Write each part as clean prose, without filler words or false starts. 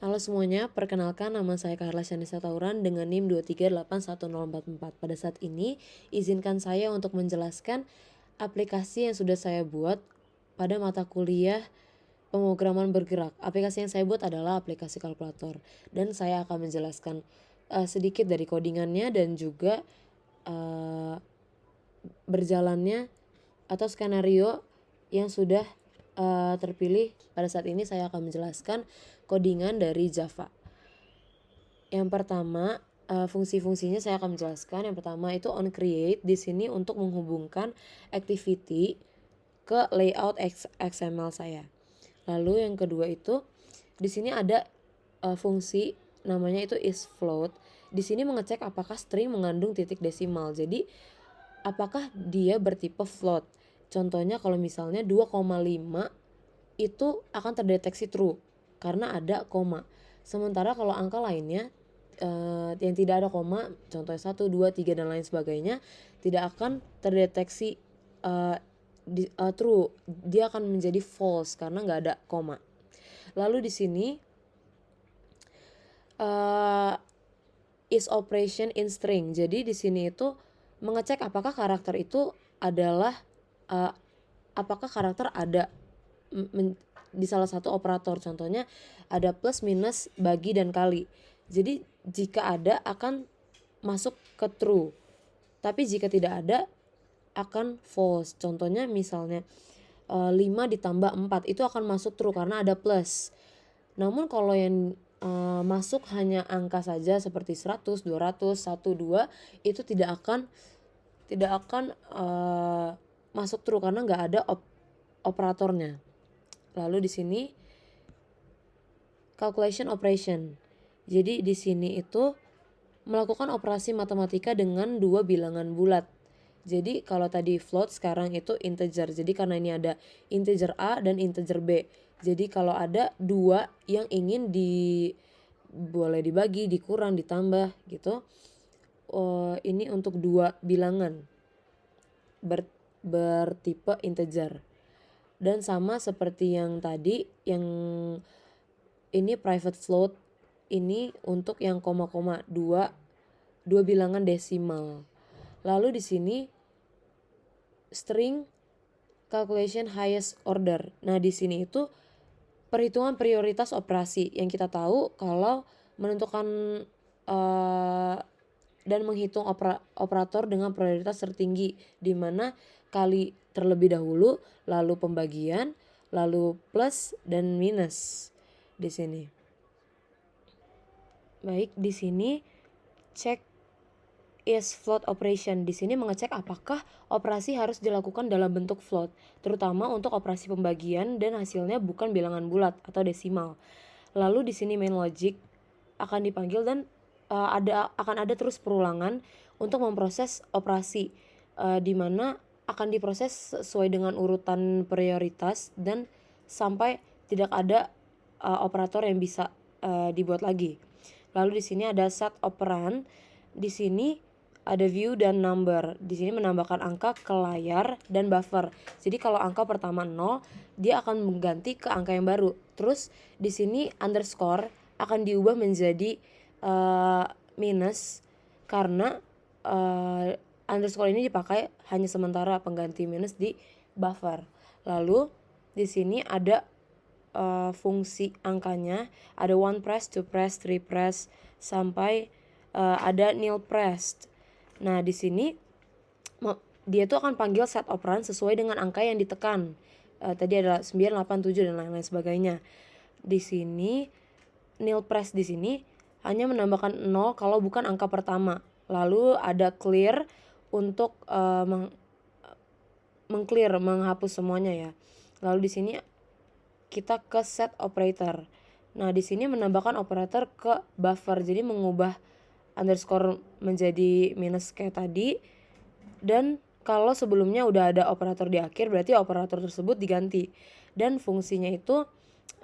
Halo semuanya, perkenalkan nama saya Carla Shanisa Tauran dengan NIM 2381044. Pada saat ini, izinkan saya untuk menjelaskan aplikasi yang sudah saya buat pada mata kuliah pemrograman bergerak. Aplikasi yang saya buat adalah aplikasi kalkulator, dan saya akan menjelaskan sedikit dari codingannya dan juga berjalannya atau skenario yang sudah terpilih. Pada saat ini saya akan menjelaskan codingan dari Java. Yang pertama, fungsi-fungsinya saya akan menjelaskan. Yang pertama itu onCreate di sini untuk menghubungkan activity ke layout XML saya. Lalu yang kedua itu di sini ada fungsi namanya itu isFloat. Di sini mengecek apakah string mengandung titik desimal. Jadi apakah dia bertipe float. Contohnya kalau misalnya 2,5 itu akan terdeteksi true karena ada koma. Sementara kalau angka lainnya yang tidak ada koma, contohnya 1, 2, 3 dan lain sebagainya, tidak akan terdeteksi true. Dia akan menjadi false karena nggak ada koma. Lalu di sini is operation in string. Jadi di sini itu mengecek apakah karakter itu adalah apakah karakter ada di salah satu operator. Contohnya ada plus, minus, bagi, dan kali. Jadi jika ada akan masuk ke true, tapi jika tidak ada akan false. Contohnya misalnya 5 ditambah 4 itu akan masuk true karena ada plus. Namun kalau yang masuk hanya angka saja seperti 100, 200, 1, 2 itu tidak akan masuk true karena nggak ada operatornya. Lalu di sini calculation operation. Jadi di sini itu melakukan operasi matematika dengan dua bilangan bulat. Jadi kalau tadi float, sekarang itu integer. Jadi karena ini ada integer A dan integer B. Jadi kalau ada dua yang ingin boleh dibagi, dikurang, ditambah gitu. Ini untuk dua bilangan bertipe integer. Dan sama seperti yang tadi, yang ini private float, ini untuk yang koma-koma, dua bilangan desimal. Lalu di sini string calculation highest order. Nah, di sini itu perhitungan prioritas operasi yang kita tahu kalau menentukan dan menghitung operator dengan prioritas tertinggi, di mana kali terlebih dahulu, lalu pembagian, lalu plus dan minus di sini. Baik, di sini cek is float operation. Di sini mengecek apakah operasi harus dilakukan dalam bentuk float, terutama untuk operasi pembagian dan hasilnya bukan bilangan bulat atau desimal. Lalu di sini main logic akan dipanggil dan akan ada terus perulangan untuk memproses operasi, di mana akan diproses sesuai dengan urutan prioritas dan sampai tidak ada operator yang bisa dibuat lagi. Lalu di sini ada set operand. Di sini ada view dan number. Di sini menambahkan angka ke layar dan buffer. Jadi kalau angka pertama 0, dia akan mengganti ke angka yang baru. Terus di sini underscore akan diubah menjadi minus karena underscore ini dipakai hanya sementara, pengganti minus di buffer. Lalu di sini ada fungsi angkanya, ada one press, two press, three press, sampai ada nil pressed. Nah, di sini dia tuh akan panggil set operand sesuai dengan angka yang ditekan. Tadi adalah 9, 8, 7 dan lain-lain sebagainya. Di sini nil press di sini hanya menambahkan 0 kalau bukan angka pertama. Lalu ada clear untuk mengclear, menghapus semuanya ya. Lalu di sini kita ke set operator. Nah, di sini menambahkan operator ke buffer, jadi mengubah underscore menjadi minus kayak tadi. Dan kalau sebelumnya udah ada operator di akhir, berarti operator tersebut diganti. Dan fungsinya itu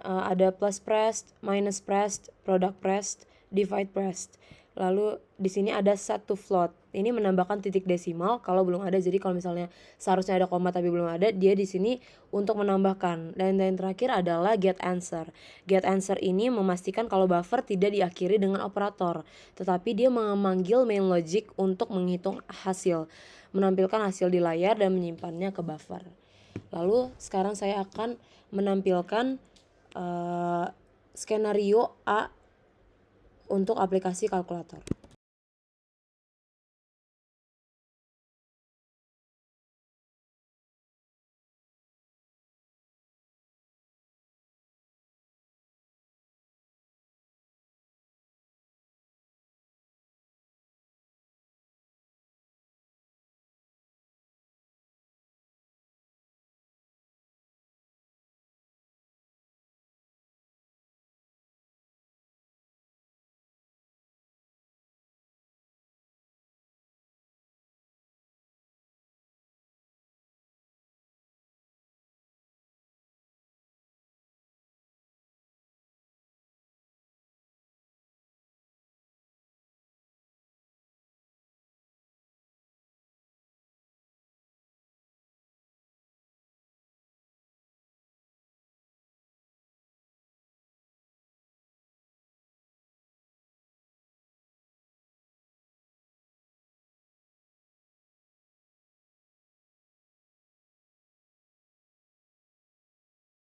ada plus pressed, minus pressed, product pressed, divide pressed. Lalu di sini ada set to float. Ini menambahkan titik desimal kalau belum ada. Jadi kalau misalnya seharusnya ada koma tapi belum ada, dia di sini untuk menambahkan. Dan yang terakhir adalah get answer. Get answer ini memastikan kalau buffer tidak diakhiri dengan operator, tetapi dia memanggil main logic untuk menghitung hasil, menampilkan hasil di layar dan menyimpannya ke buffer. Lalu sekarang saya akan menampilkan skenario A untuk aplikasi kalkulator.